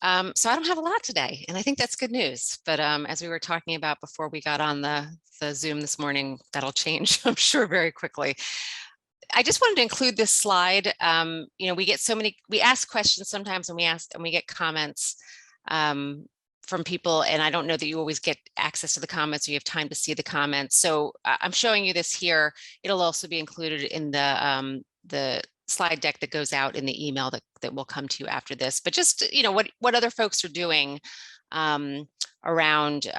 So I don't have a lot today, and I think that's good news. But as we were talking about before we got on the Zoom this morning, that'll change, I'm sure, very quickly. I just wanted to include this slide. We get we ask questions sometimes, and we get comments from people, and I don't know that you always get access to the comments or you have time to see the comments. So I'm showing you this here. It'll also be included in the slide deck that goes out in the email that will come to you after this. But just, what other folks are doing around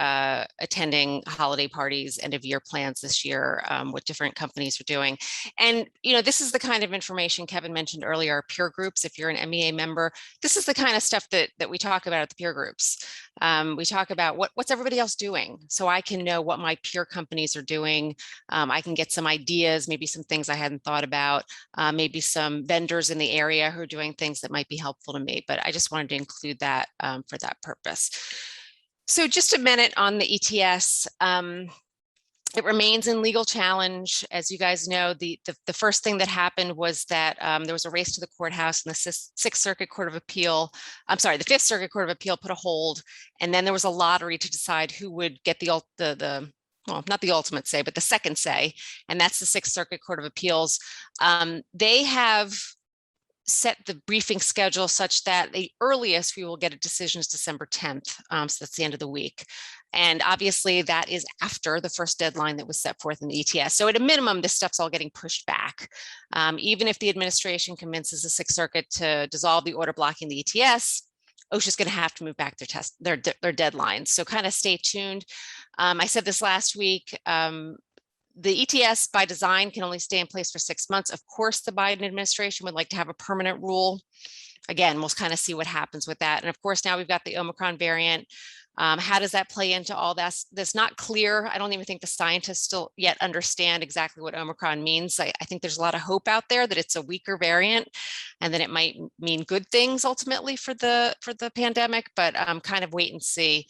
attending holiday parties, end of year plans this year, what different companies are doing. And, this is the kind of information Kevin mentioned earlier, peer groups. If you're an MEA member, this is the kind of stuff that we talk about at the peer groups. We talk about what's everybody else doing, so I can know what my peer companies are doing. I can get some ideas, maybe some things I hadn't thought about, maybe some vendors in the area who are doing things that might be helpful to me. But I just wanted to include that for that purpose. So just a minute on the ETS. It remains in legal challenge. As you guys know, the first thing that happened was that there was a race to the courthouse, and the Fifth Circuit Court of Appeal put a hold, and then there was a lottery to decide who would get well, not the ultimate say, but the second say, and that's the Sixth Circuit Court of Appeals. They have set the briefing schedule such that the earliest we will get a decision is December 10th. So that's the end of the week. And obviously that is after the first deadline that was set forth in the ETS. So at a minimum, this stuff's all getting pushed back. Even if the administration convinces the Sixth Circuit to dissolve the order blocking the ETS, OSHA's going to have to move back their deadlines. So kind of stay tuned. I said this last week. The ETS by design can only stay in place for 6 months. Of course, the Biden administration would like to have a permanent rule. Again, we'll kind of see what happens with that. And of course, now we've got the Omicron variant. How does that play into all that? That's not clear. I don't even think the scientists still yet understand exactly what Omicron means. I think there's a lot of hope out there that it's a weaker variant and that it might mean good things ultimately for the pandemic, but kind of wait and see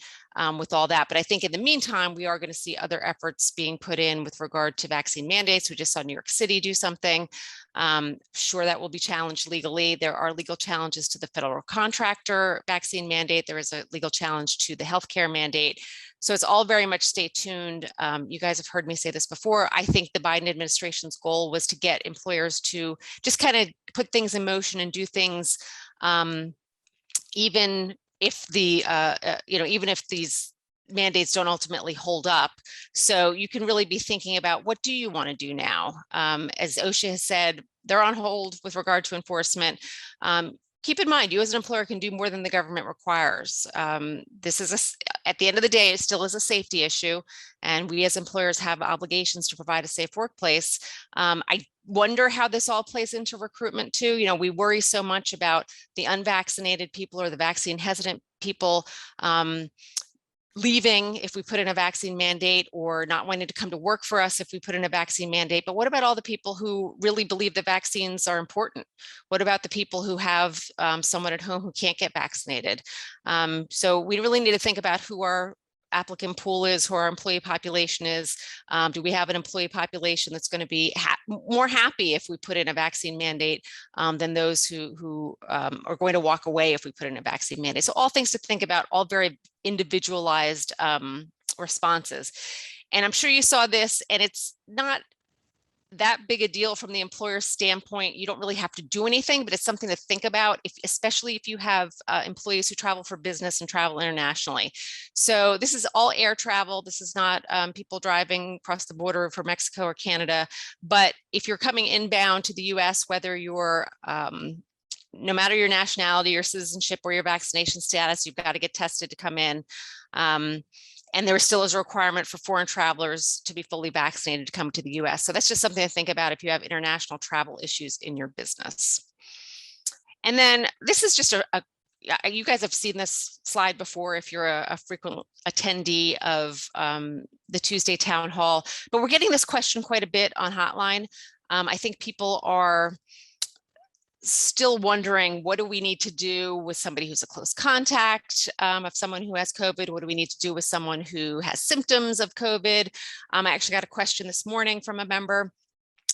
with all that. But I think in the meantime, we are going to see other efforts being put in with regard to vaccine mandates. We just saw New York City do something. Sure, that will be challenged legally. There are legal challenges to the federal contractor vaccine mandate. There is a legal challenge to the healthcare mandate. So it's all very much stay tuned. You guys have heard me say this before. I think the Biden administration's goal was to get employers to just kind of put things in motion and do things, even if even if these mandates don't ultimately hold up. So you can really be thinking about, what do you want to do now? As OSHA has said, they're on hold with regard to enforcement. Keep in mind, you as an employer can do more than the government requires. This is at the end of the day, it still is a safety issue, and we as employers have obligations to provide a safe workplace. I wonder how this all plays into recruitment too. We worry so much about the unvaccinated people or the vaccine hesitant people leaving if we put in a vaccine mandate, or not wanting to come to work for us if we put in a vaccine mandate. But what about all the people who really believe that vaccines are important? What about the people who have someone at home who can't get vaccinated? So we really need to think about who our applicant pool is, who our employee population is. Do we have an employee population that's going to be more happy if we put in a vaccine mandate than those who are going to walk away if we put in a vaccine mandate? So all things to think about, all very individualized responses. And I'm sure you saw this, and it's not that big a deal from the employer's standpoint. You don't really have to do anything, but it's something to think about, especially if you have employees who travel for business and travel internationally. So this is all air travel. This is not people driving across the border for Mexico or Canada. But if you're coming inbound to the US, whether you're no matter your nationality, your citizenship, or your vaccination status, you've got to get tested to come in. And there still is a requirement for foreign travelers to be fully vaccinated to come to the US. So that's just something to think about if you have international travel issues in your business. And then this is just you guys have seen this slide before if you're a frequent attendee of the Tuesday town hall, but we're getting this question quite a bit on Hotline. I think people are still wondering, what do we need to do with somebody who's a close contact of someone who has COVID? What do we need to do with someone who has symptoms of COVID? I actually got a question this morning from a member.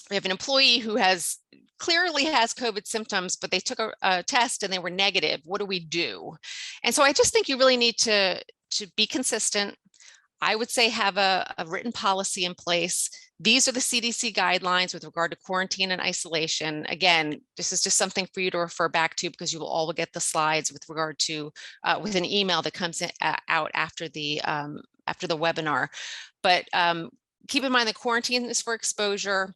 We have an employee who has clearly has COVID symptoms, but they took a test and they were negative. What do we do? And so I just think you really need to be consistent. I would say have a written policy in place. These are the CDC guidelines with regard to quarantine and isolation. Again, this is just something for you to refer back to because you will all get the slides with regard to with an email that comes out after the webinar. But keep in mind that quarantine is for exposure,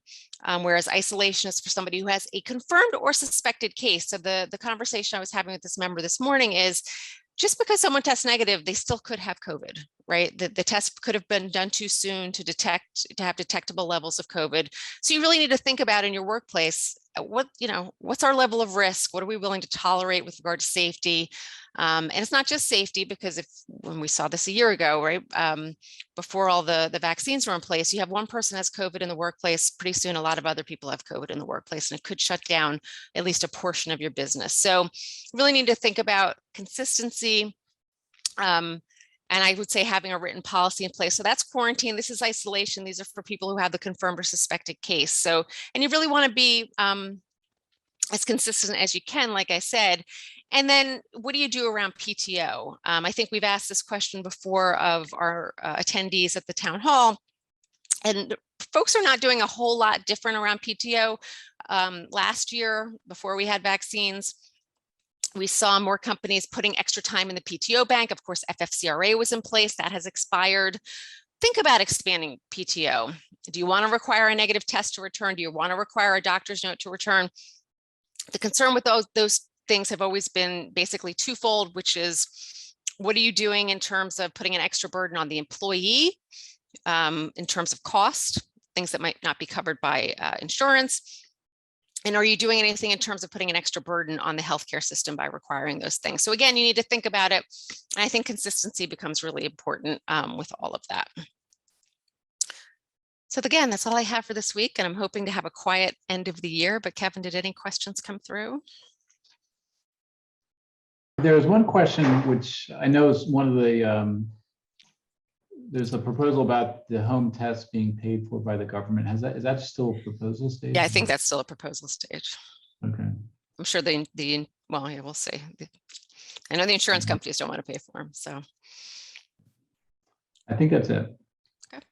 whereas isolation is for somebody who has a confirmed or suspected case. So the conversation I was having with this member this morning is, just because someone tests negative, they still could have COVID, right? The test could have been done too soon to have detectable levels of COVID. So you really need to think about in your workplace, what's our level of risk? What are we willing to tolerate with regard to safety? And it's not just safety, because when we saw this a year ago, right, before all the vaccines were in place, you have one person has COVID in the workplace, pretty soon a lot of other people have COVID in the workplace, and it could shut down at least a portion of your business. So really need to think about consistency. And I would say having a written policy in place. So that's quarantine. This is isolation. These are for people who have the confirmed or suspected case. So, and you really want to be as consistent as you can, like I said. And then what do you do around PTO? I think we've asked this question before of our attendees at the town hall, and folks are not doing a whole lot different around PTO. Last year, before we had vaccines, we saw more companies putting extra time in the PTO bank. Of course, FFCRA was in place. That has expired. Think about expanding PTO. Do you want to require a negative test to return? Do you want to require a doctor's note to return? The concern with those things have always been basically twofold, which is, what are you doing in terms of putting an extra burden on the employee in terms of cost, things that might not be covered by insurance? And are you doing anything in terms of putting an extra burden on the healthcare system by requiring those things? So again, you need to think about it. And I think consistency becomes really important with all of that. So again, that's all I have for this week, and I'm hoping to have a quiet end of the year. But Kevin, did any questions come through? There was one question which I know is one of the, there's a proposal about the home test being paid for by the government. Is that still a proposal stage? Yeah, I think that's still a proposal stage. Okay. I'm sure well, yeah, we'll see. I know the insurance companies don't want to pay for them, so. I think that's it. Okay.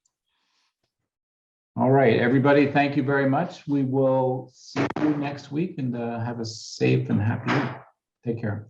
All right, everybody, thank you very much. We will see you next week, and have a safe and happy week. Take care.